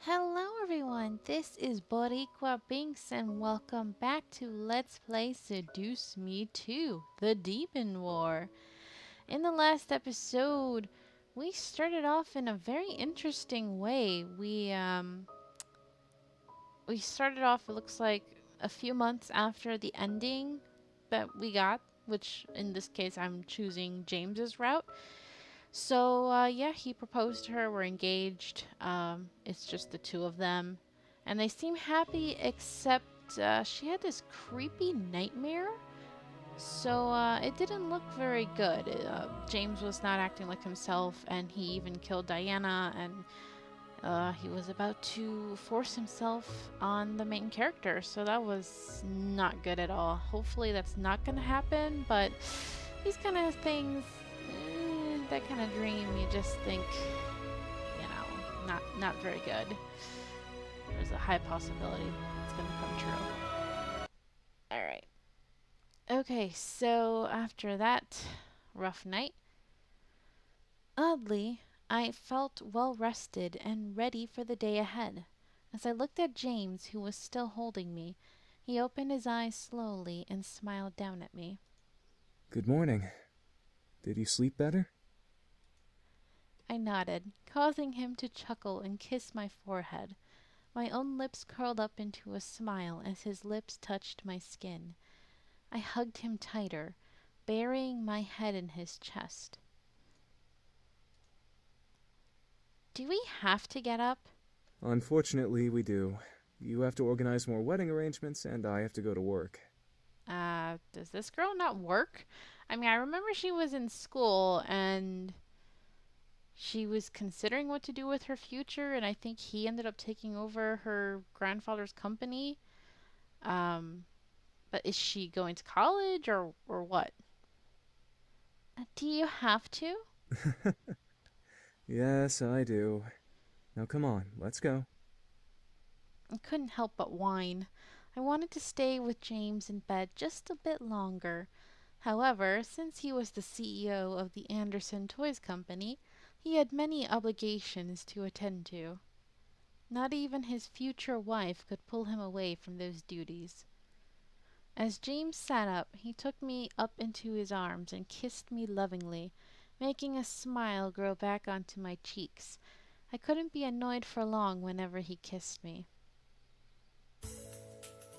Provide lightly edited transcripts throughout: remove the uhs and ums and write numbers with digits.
Hello everyone, this is Boricua Binks and welcome back to Let's Play Seduce Me 2, The Demon War. In the last episode, we started off in a very interesting way. We started off, it looks like, a few months after the ending that we got, which in this case I'm choosing James's route. So, yeah, he proposed to her. We're engaged. It's just the two of them. And they seem happy, except she had this creepy nightmare. So, it didn't look very good. James was not acting like himself, and he even killed Diana, and he was about to force himself on the main character. So, that was not good at all. Hopefully, that's not going to happen, but these kind of things. That kind of dream, you just think, not very good. There's a high possibility it's gonna come true. Alright. Okay, so after that rough night, oddly, I felt well rested and ready for the day ahead. As I looked at James, who was still holding me, he opened his eyes slowly and smiled down at me. Good morning. Did you sleep better? I nodded, causing him to chuckle and kiss my forehead. My own lips curled up into a smile as his lips touched my skin. I hugged him tighter, burying my head in his chest. Do we have to get up? Unfortunately, we do. You have to organize more wedding arrangements, and I have to go to work. Does this girl not work? I mean, I remember she was in school and she was considering what to do with her future, and I think he ended up taking over her grandfather's company. But is she going to college or what? Do you have to? Yes, I do. Now come on, let's go. I couldn't help but whine. I wanted to stay with James in bed just a bit longer. However, since he was the CEO of the Anderson Toys Company, he had many obligations to attend to. Not even his future wife could pull him away from those duties. As James sat up, he took me up into his arms and kissed me lovingly, making a smile grow back onto my cheeks. I couldn't be annoyed for long whenever he kissed me.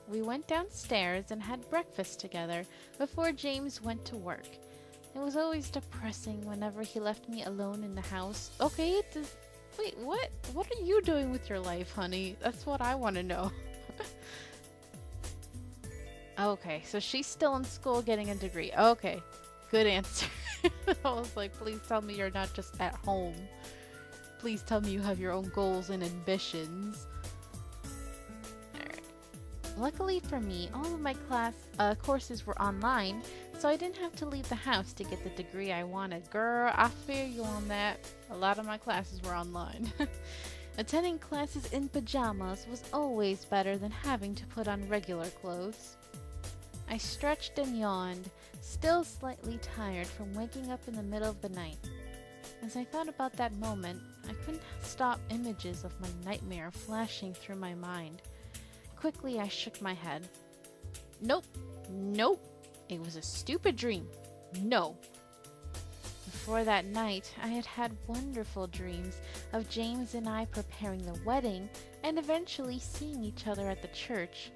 We went downstairs and had breakfast together before James went to work. It was always depressing whenever he left me alone in the house. Okay, wait, what? What are you doing with your life, honey? That's what I want to know. Okay, so she's still in school getting a degree. Okay, good answer. I was like, please tell me you're not just at home. Please tell me you have your own goals and ambitions. Alright. Luckily for me, all of my courses were online, so I didn't have to leave the house to get the degree I wanted. Girl, I feel you on that. A lot of my classes were online. Attending classes in pajamas was always better than having to put on regular clothes. I stretched and yawned, still slightly tired from waking up in the middle of the night. As I thought about that moment, I couldn't stop images of my nightmare flashing through my mind. Quickly, I shook my head. Nope. It was a stupid dream. No. Before that night, I had had wonderful dreams of James and I preparing the wedding and eventually seeing each other at the church.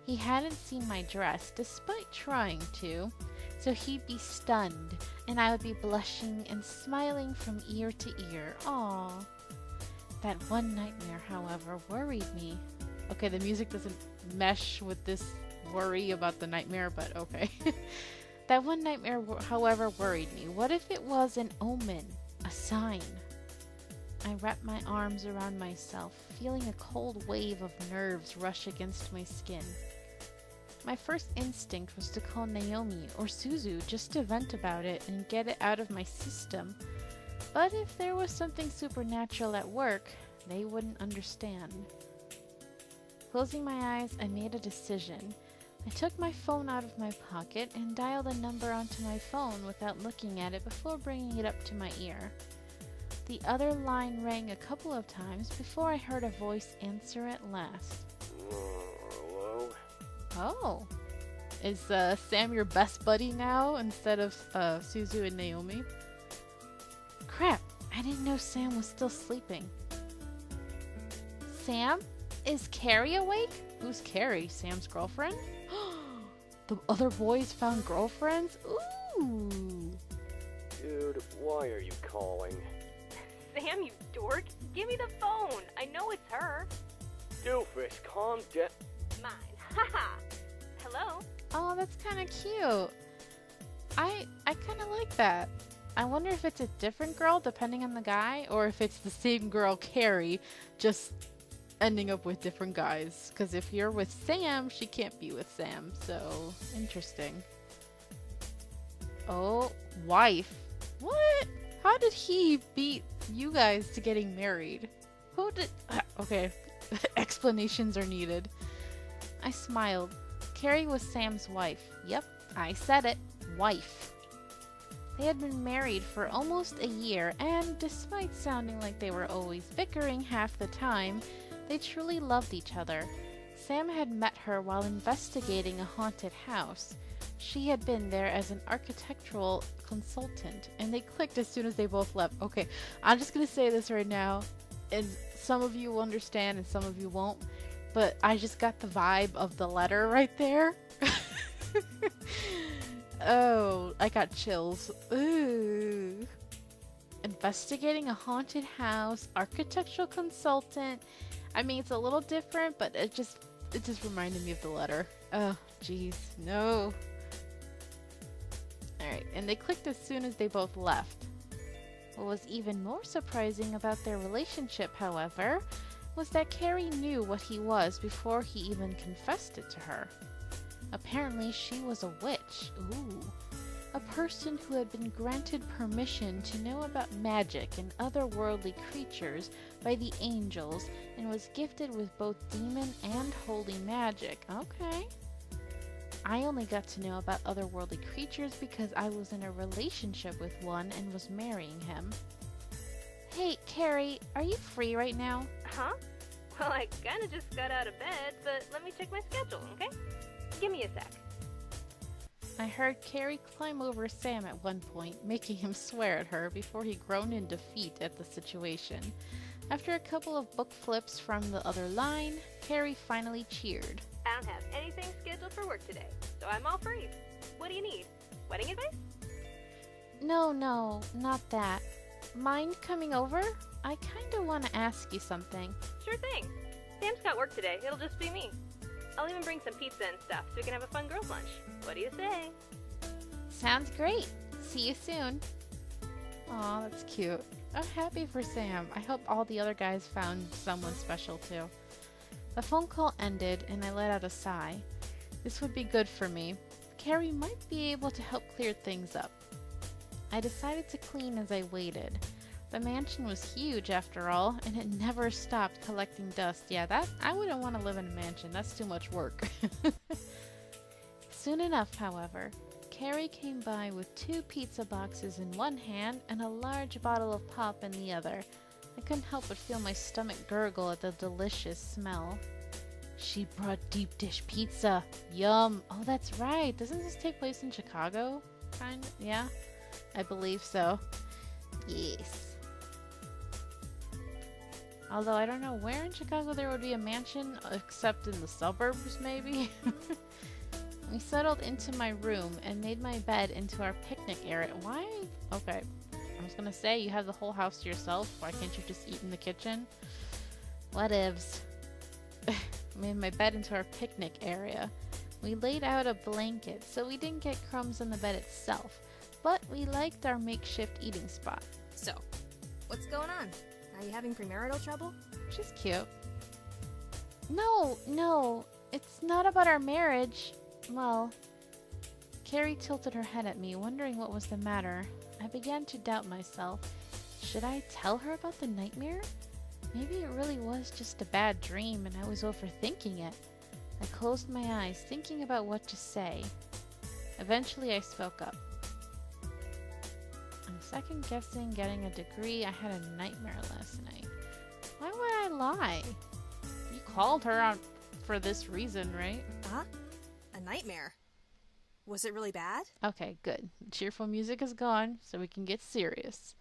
He hadn't seen my dress, despite trying to, so he'd be stunned, and I would be blushing and smiling from ear to ear. Aww. That one nightmare, however, worried me. Okay, the music doesn't mesh with this worry about the nightmare, but okay. That one nightmare, however, worried me. What if it was an omen, a sign? I wrapped my arms around myself, feeling a cold wave of nerves rush against my skin. My first instinct was to call Naomi or Suzu just to vent about it and get it out of my system. But if there was something supernatural at work, they wouldn't understand. Closing my eyes, I made a decision. I took my phone out of my pocket and dialed a number onto my phone without looking at it before bringing it up to my ear. The other line rang a couple of times before I heard a voice answer at last. Hello? Oh. Is Sam your best buddy now instead of Suzu and Naomi? Crap, I didn't know Sam was still sleeping. Sam? Is Carrie awake? Who's Carrie? Sam's girlfriend? The other boys found girlfriends? Ooh. Dude, why are you calling? Sam, you dork! Give me the phone! I know it's her! Doofus, calm down. Mine. Haha! Hello? Oh, that's kind of cute. I kind of like that. I wonder if it's a different girl depending on the guy, or if it's the same girl, Carrie, just ending up with different guys. Because if you're with Sam, she can't be with Sam. So, interesting. Oh, wife. What? How did he beat you guys to getting married? Who did... Okay, explanations are needed. I smiled. Carrie was Sam's wife. Yep, I said it. Wife. They had been married for almost a year, and despite sounding like they were always bickering half the time, they truly loved each other. Sam had met her while investigating a haunted house. She had been there as an architectural consultant, and they clicked as soon as they both left. Okay, I'm just gonna say this right now, and some of you will understand and some of you won't, but I just got the vibe of the letter right there. Oh, I got chills. Ooh. Investigating a haunted house, architectural consultant. I mean, it's a little different, but it just reminded me of the letter. Oh, jeez, no. Alright, and they clicked as soon as they both left. What was even more surprising about their relationship, however, was that Carrie knew what he was before he even confessed it to her. Apparently, she was a witch. Ooh. A person who had been granted permission to know about magic and otherworldly creatures by the angels and was gifted with both demon and holy magic. Okay. I only got to know about otherworldly creatures because I was in a relationship with one and was marrying him. Hey, Carrie, are you free right now? Huh? Well, I kinda just got out of bed, but let me check my schedule, okay? Give me a sec. I heard Carrie climb over Sam at one point, making him swear at her before he groaned in defeat at the situation. After a couple of book flips from the other line, Carrie finally cheered. I don't have anything scheduled for work today, so I'm all free. What do you need? Wedding advice? No, not that. Mind coming over? I kinda wanna ask you something. Sure thing. Sam's got work today. It'll just be me. I'll even bring some pizza and stuff so we can have a fun girls' lunch. What do you say? Sounds great. See you soon. Aw, that's cute. I'm happy for Sam. I hope all the other guys found someone special too. The phone call ended and I let out a sigh. This would be good for me. Carrie might be able to help clear things up. I decided to clean as I waited. The mansion was huge after all, and it never stopped collecting dust. Yeah, I wouldn't want to live in a mansion. That's too much work. Soon enough, however, Carrie came by with 2 pizza boxes in one hand and a large bottle of pop in the other. I couldn't help but feel my stomach gurgle at the delicious smell. She brought deep dish pizza. Yum. Oh, that's right. Doesn't this take place in Chicago? Kind of? Yeah, I believe so. Yes. Although I don't know where in Chicago there would be a mansion, except in the suburbs, maybe? We settled into my room and made my bed into our picnic area. Why? Okay. I was gonna say, you have the whole house to yourself. Why can't you just eat in the kitchen? Whatevs. Made my bed into our picnic area. We laid out a blanket, so we didn't get crumbs in the bed itself. But we liked our makeshift eating spot. So, what's going on? Are you having premarital trouble? She's cute. No, it's not about our marriage. Well, Carrie tilted her head at me, wondering what was the matter. I began to doubt myself. Should I tell her about the nightmare? Maybe it really was just a bad dream and I was overthinking it. I closed my eyes, thinking about what to say. Eventually I spoke up. I'm second guessing getting a degree. I had a nightmare last night. Why would I lie? You called her out for this reason, right? Huh? A nightmare? Was it really bad? Okay, good. The cheerful music is gone, so we can get serious.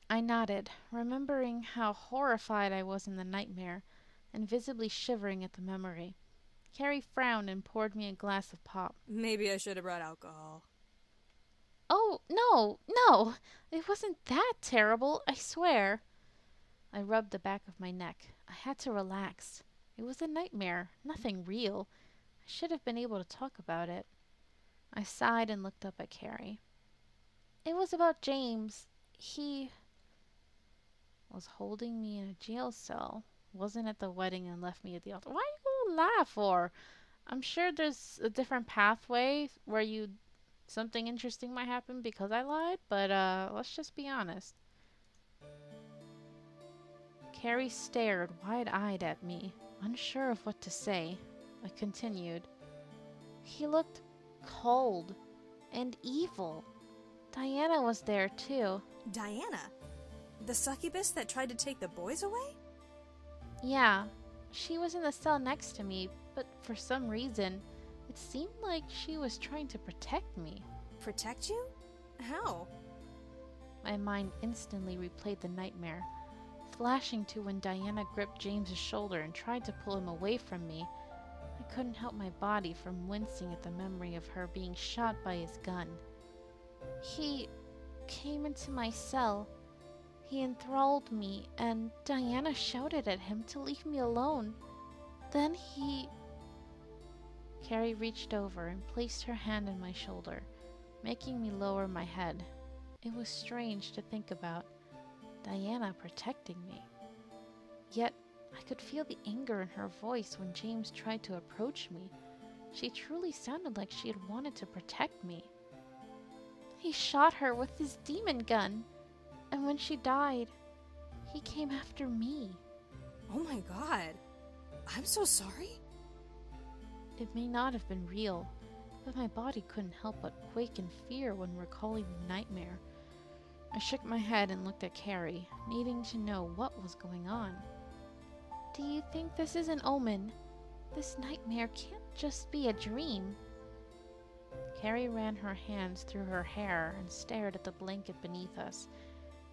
I nodded, remembering how horrified I was in the nightmare, and visibly shivering at the memory. Carrie frowned and poured me a glass of pop. Maybe I should have brought alcohol. Oh, no! It wasn't that terrible, I swear. I rubbed the back of my neck. I had to relax. It was a nightmare, nothing real. I should have been able to talk about it. I sighed and looked up at Carrie. It was about James. He was holding me in a jail cell. Wasn't at the wedding and left me at the altar. Why you gonna lie for? I'm sure there's a different pathway where something interesting might happen because I lied, but let's just be honest. Carrie stared wide-eyed at me, unsure of what to say. I continued. He looked cold and evil. Diana was there too. Diana? The succubus that tried to take the boys away? Yeah, she was in the cell next to me, but for some reason, it seemed like she was trying to protect me. Protect you? How? My mind instantly replayed the nightmare, flashing to when Diana gripped James's shoulder and tried to pull him away from me. I couldn't help my body from wincing at the memory of her being shot by his gun. He came into my cell. He enthralled me, and Diana shouted at him to leave me alone. Then Carrie reached over and placed her hand on my shoulder, making me lower my head. It was strange to think about. Diana protecting me. Yet, I could feel the anger in her voice when James tried to approach me. She truly sounded like she had wanted to protect me. He shot her with his demon gun, and when she died, he came after me. Oh my god. I'm so sorry. It may not have been real, but my body couldn't help but quake in fear when recalling the nightmare. I shook my head and looked at Carrie, needing to know what was going on. Do you think this is an omen? This nightmare can't just be a dream. Carrie ran her hands through her hair and stared at the blanket beneath us.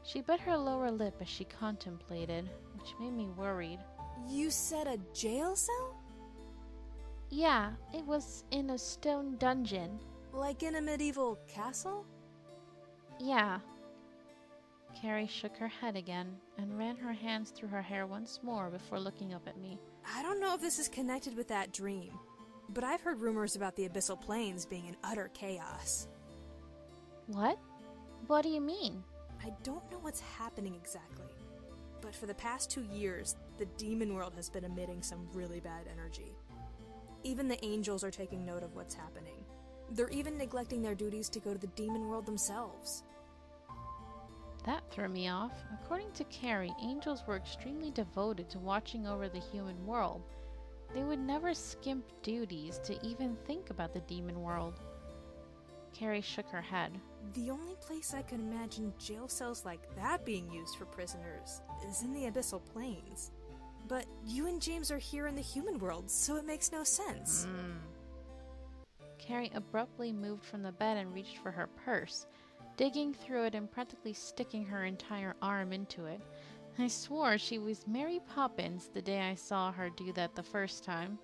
She bit her lower lip as she contemplated, which made me worried. You said a jail cell? Yeah, it was in a stone dungeon. Like in a medieval castle? Yeah. Carrie shook her head again and ran her hands through her hair once more before looking up at me. I don't know if this is connected with that dream, but I've heard rumors about the abyssal plains being in utter chaos. What? What do you mean? I don't know what's happening exactly, but for the past 2 years, the demon world has been emitting some really bad energy. Even the angels are taking note of what's happening. They're even neglecting their duties to go to the demon world themselves. That threw me off. According to Carrie, angels were extremely devoted to watching over the human world. They would never skimp duties to even think about the demon world. Carrie shook her head. The only place I can imagine jail cells like that being used for prisoners is in the abyssal plains. But you and James are here in the human world, so it makes no sense. Carrie abruptly moved from the bed and reached for her purse, digging through it and practically sticking her entire arm into it. I swore she was Mary Poppins the day I saw her do that the first time.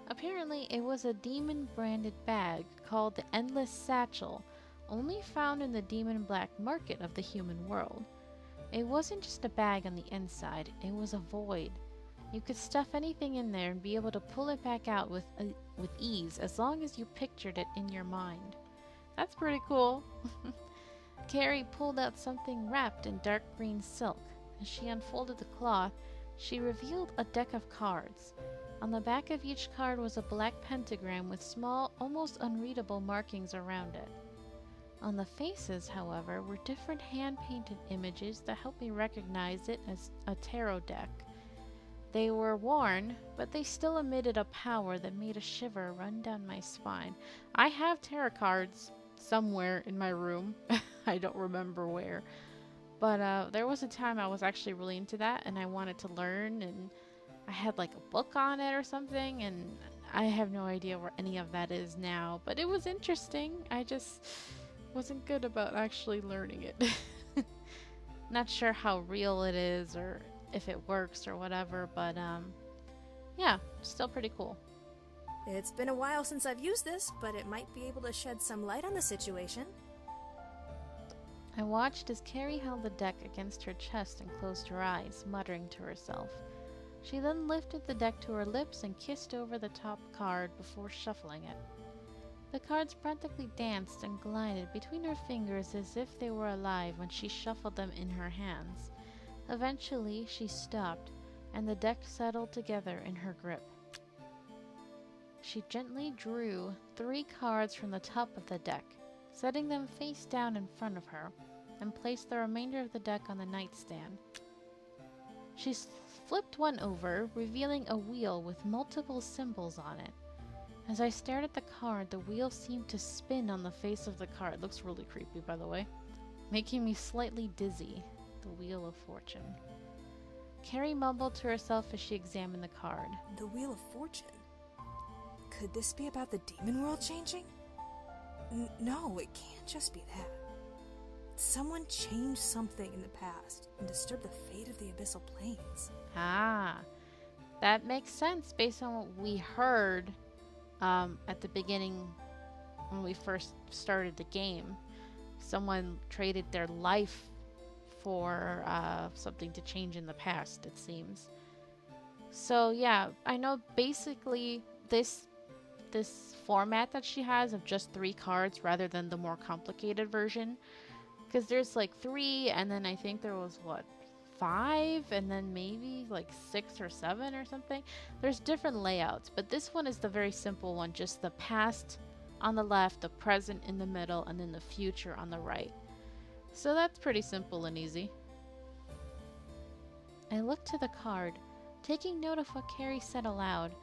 Apparently, it was a demon-branded bag called the Endless Satchel, only found in the demon black market of the human world. It wasn't just a bag on the inside, it was a void. You could stuff anything in there and be able to pull it back out with ease as long as you pictured it in your mind. That's pretty cool. Carrie pulled out something wrapped in dark green silk. As she unfolded the cloth, she revealed a deck of cards. On the back of each card was a black pentagram with small, almost unreadable markings around it. On the faces, however, were different hand-painted images that helped me recognize it as a tarot deck. They were worn, but they still emitted a power that made a shiver run down my spine. I have tarot cards, somewhere in my room. I don't remember where. But there was a time I was actually really into that and I wanted to learn, and I had like a book on it or something, and I have no idea where any of that is now. But it was interesting. I just wasn't good about actually learning it. Not sure how real it is or if it works or whatever, but yeah, still pretty cool. It's been a while since I've used this, but it might be able to shed some light on the situation. I watched as Carrie held the deck against her chest and closed her eyes, muttering to herself. She then lifted the deck to her lips and kissed over the top card before shuffling it. The cards practically danced and glided between her fingers as if they were alive when she shuffled them in her hands. Eventually, she stopped, and the deck settled together in her grip. She gently drew 3 cards from the top of the deck, setting them face down in front of her, and placed the remainder of the deck on the nightstand. She flipped one over, revealing a wheel with multiple symbols on it. As I stared at the card, the wheel seemed to spin on the face of the card. It looks really creepy, by the way, making me slightly dizzy. The Wheel of Fortune. Carrie mumbled to herself as she examined the card. The Wheel of Fortune? Could this be about the demon world changing? No, it can't just be that. Someone changed something in the past and disturbed the fate of the abyssal planes. Ah, that makes sense based on what we heard at the beginning when we first started the game. Someone traded their life for something to change in the past, it seems. So yeah, I know basically this format that she has of just 3 cards rather than the more complicated version, because there's like 3 and then I think there was 5 and then maybe like 6 or 7 or something. There's different layouts, but this one is the very simple one, just the past on the left, the present in the middle, and then the future on the right. So that's pretty simple and easy. I looked to the card, taking note of what Carrie said aloud.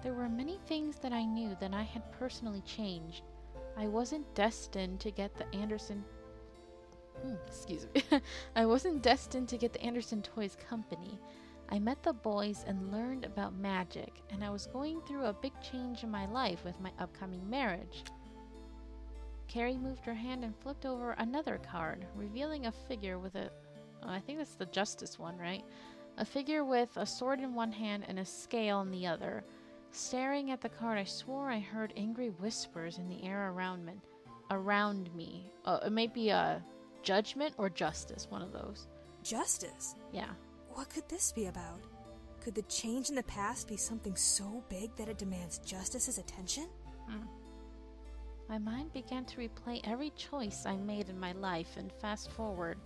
There were many things that I knew that I had personally changed. I wasn't destined to get the Anderson... excuse me. I wasn't destined to get the Anderson Toys company. I met the boys and learned about magic, and I was going through a big change in my life with my upcoming marriage. Carrie moved her hand and flipped over another card, revealing a figure with a... I think that's the Justice one, right? A figure with a sword in one hand and a scale in the other. Staring at the card, I swore I heard angry whispers in the air around me. It may be a judgment or justice, one of those. Justice? Yeah. What could this be about? Could the change in the past be something so big that it demands Justice's attention? My mind began to replay every choice I made in my life and fast forward.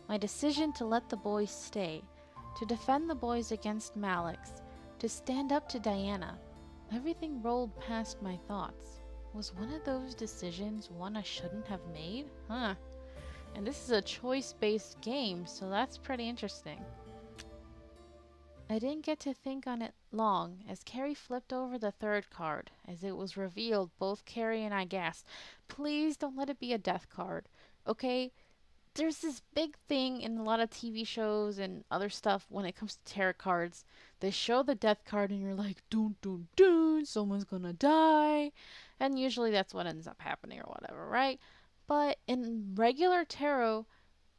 My decision to let the boys stay, to defend the boys against Malix, to stand up to Diana. Everything rolled past my thoughts. Was one of those decisions one I shouldn't have made? And this is a choice-based game, so that's pretty interesting. I didn't get to think on it long as Carrie flipped over the 3rd card. As it was revealed, both Carrie and I gasped. Please don't let it be a death card, okay? There's this big thing in a lot of TV shows and other stuff when it comes to tarot cards. They show the death card and you're like, dun dun dun, someone's gonna die. And usually that's what ends up happening or whatever, right? But in regular tarot,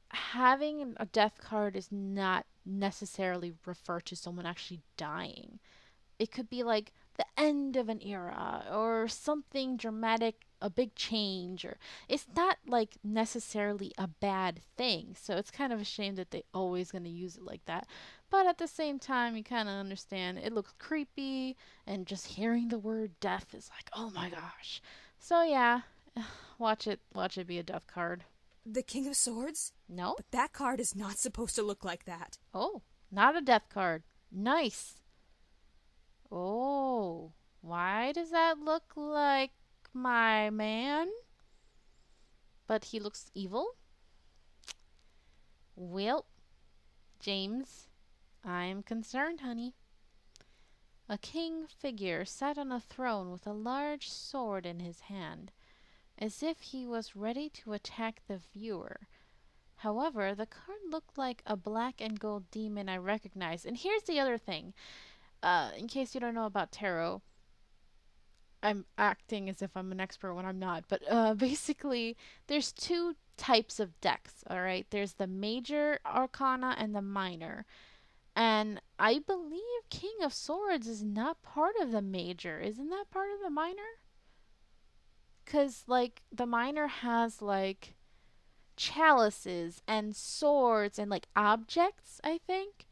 having a death card is not necessarily refer to someone actually dying. It could be like the end of an era or something dramatic, a big change, or it's not like necessarily a bad thing. So it's kind of a shame that they always going to use it like that. But at the same time, you kind of understand it looks creepy, and just hearing the word death is like, oh my gosh. So yeah, watch it be a death card. The King of Swords? No? But that card is not supposed to look like that. Oh, not a death card. Nice. Oh, why does that look like my man? But he looks evil? Well, James, I'm concerned, honey. A king figure sat on a throne with a large sword in his hand. as if he was ready to attack the viewer. However, the card looked like a black and gold demon I recognized. And here's the other thing. In case you don't know about tarot, I'm acting as if I'm an expert when I'm not. But basically, there's two types of decks, all right? There's the major arcana and the minor. And I believe King of Swords is not part of the major. Isn't that part of the minor? Because, like, the minor has, like, chalices and swords and, like, objects, I think.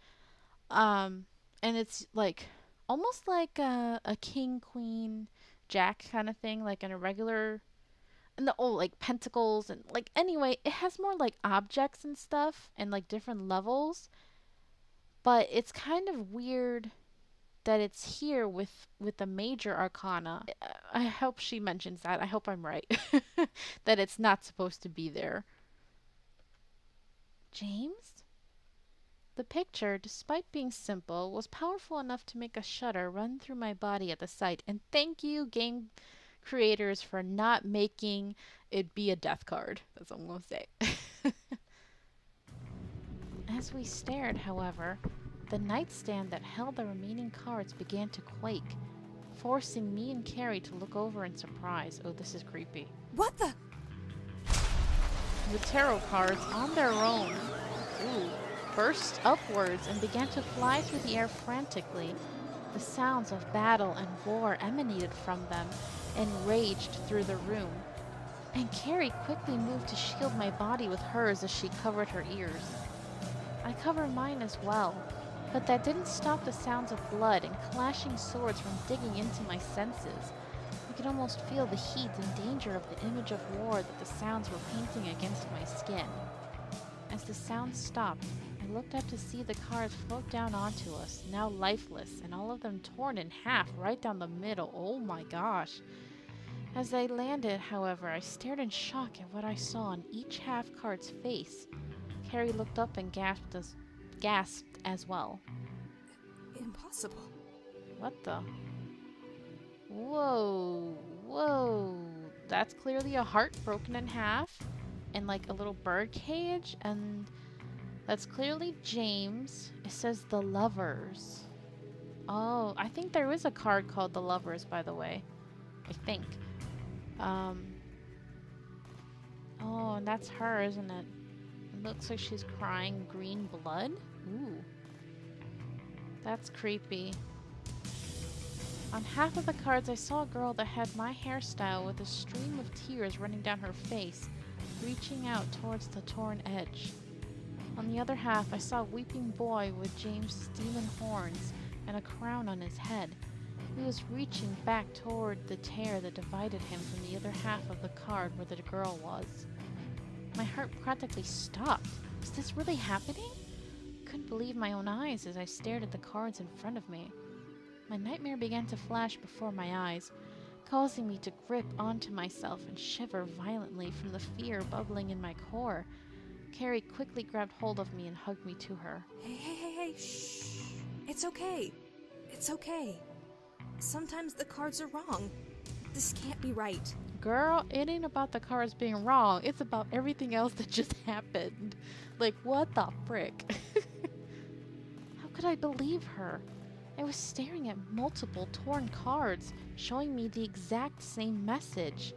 And it's, like, almost like a king, queen, jack kind of thing, like in a regular... And the, oh, like, pentacles and, like, anyway, it has more, like, objects and stuff and, like, different levels. But it's kind of weird that it's here with the major arcana. I hope she mentions that. I hope I'm right. That it's not supposed to be there. James? The picture, despite being simple, was powerful enough to make a shudder run through my body at the sight. And thank you, game creators, for not making it be a death card. That's all I'm going to say. As we stared, however, the nightstand that held the remaining cards began to quake, forcing me and Carrie to look over in surprise. Oh, this is creepy. What the? The tarot cards, on their own, burst upwards and began to fly through the air frantically. The sounds of battle and war emanated from them and raged through the room. And Carrie quickly moved to shield my body with hers as she covered her ears. I covered mine as well, but that didn't stop the sounds of blood and clashing swords from digging into my senses. I could almost feel the heat and danger of the image of war that the sounds were painting against my skin. As the sounds stopped, I looked up to see the cards float down onto us, now lifeless, and all of them torn in half right down the middle. Oh my gosh. As they landed, however, I stared in shock at what I saw on each half card's face. Carrie looked up and gasped as well. Impossible. What the? Whoa, whoa. That's clearly a heart broken in half and like a little bird cage, and that's clearly James. It says the Lovers. Oh, I think there is a card called the Lovers, by the way. I think. Oh, and that's her, isn't it? It looks like she's crying green blood. Ooh. That's creepy. On half of the cards, I saw a girl that had my hairstyle with a stream of tears running down her face, reaching out towards the torn edge. On the other half, I saw a weeping boy with James' demon horns and a crown on his head. He was reaching back toward the tear that divided him from the other half of the card where the girl was. My heart practically stopped. Was this really happening? I couldn't believe my own eyes as I stared at the cards in front of me. My nightmare began to flash before my eyes, causing me to grip onto myself and shiver violently from the fear bubbling in my core. Carrie quickly grabbed hold of me and hugged me to her. Hey, shh. It's okay. It's okay. Sometimes the cards are wrong. This can't be right. Girl, it ain't about the cards being wrong. It's about everything else that just happened. Like, what the frick? How could I believe her? I was staring at multiple torn cards, showing me the exact same message.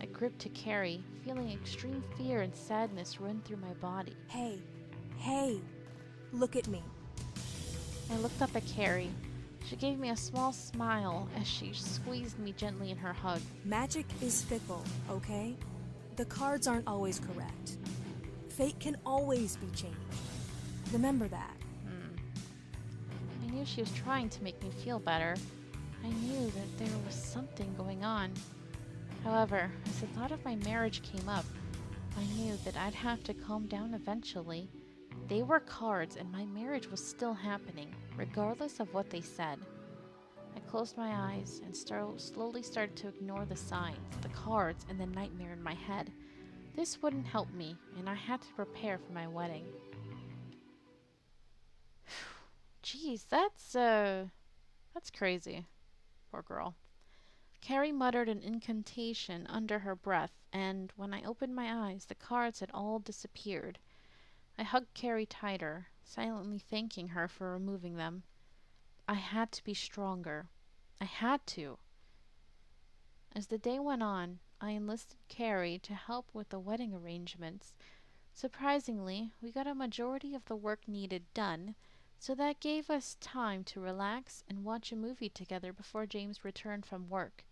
I gripped to Carrie, feeling extreme fear and sadness run through my body. Hey, look at me. I looked up at Carrie. She gave me a small smile as she squeezed me gently in her hug. Magic is fickle, okay? The cards aren't always correct. Fate can always be changed. Remember that. I knew she was trying to make me feel better. I knew that there was something going on. However, as the thought of my marriage came up, I knew that I'd have to calm down eventually. They were cards, and my marriage was still happening, regardless of what they said. I closed my eyes and slowly started to ignore the signs, the cards, and the nightmare in my head. This wouldn't help me, and I had to prepare for my wedding. Jeez, that's crazy. Poor girl. Carrie muttered an incantation under her breath, and when I opened my eyes, the cards had all disappeared. I hugged Carrie tighter, silently thanking her for removing them. I had to be stronger. I had to. As the day went on, I enlisted Carrie to help with the wedding arrangements. Surprisingly, we got a majority of the work needed done, so that gave us time to relax and watch a movie together before James returned from work.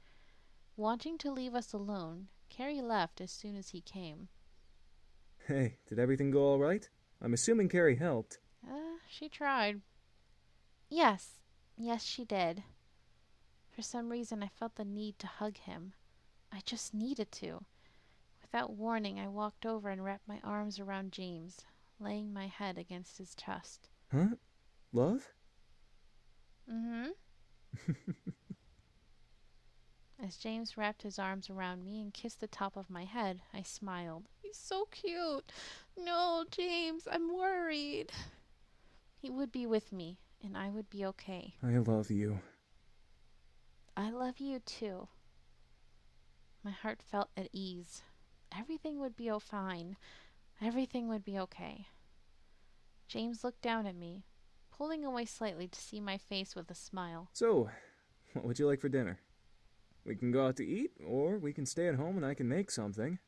Wanting to leave us alone, Carrie left as soon as he came. Hey, did everything go all right? I'm assuming Carrie helped. She tried. Yes, she did. For some reason, I felt the need to hug him. I just needed to. Without warning, I walked over and wrapped my arms around James, laying my head against his chest. Huh? Love? Mm-hmm. As James wrapped his arms around me and kissed the top of my head, I smiled. He's so cute. No, James, I'm worried. He would be with me, and I would be okay. I love you. I love you too. My heart felt at ease. Everything would be fine. Everything would be okay. James looked down at me, pulling away slightly to see my face with a smile. So, what would you like for dinner? We can go out to eat, or we can stay at home and I can make something.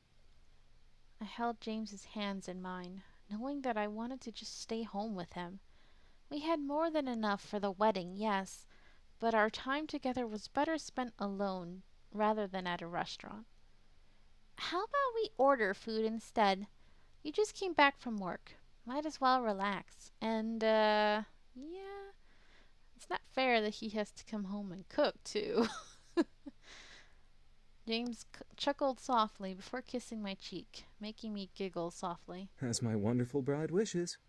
I held James's hands in mine, knowing that I wanted to just stay home with him. We had more than enough for the wedding, yes, but our time together was better spent alone rather than at a restaurant. How about we order food instead? You just came back from work. Might as well relax. And, yeah, it's not fair that he has to come home and cook, too. James chuckled softly before kissing my cheek, making me giggle softly. As my wonderful bride wishes.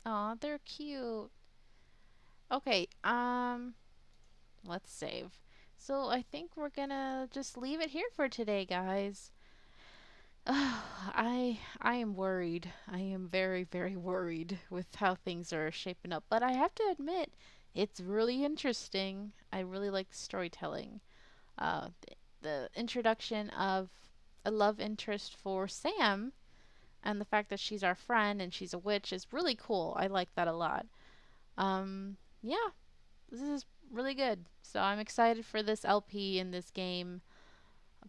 Aw, they're cute. Okay, let's save. So I think we're gonna just leave it here for today, guys. I am worried. I am very, very worried with how things are shaping up. But I have to admit, it's really interesting. I really like the storytelling. The introduction of a love interest for Sam and the fact that she's our friend and she's a witch is really cool. I like that a lot. Yeah, this is really good. So I'm excited for this LP in this game,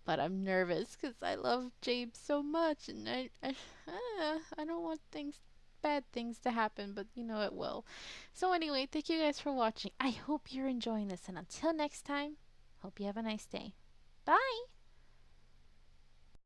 but I'm nervous because I love James so much, and I don't want bad things to happen, but you know it will. So anyway, thank you guys for watching. I hope you're enjoying this, and until next time, hope you have a nice day. Bye!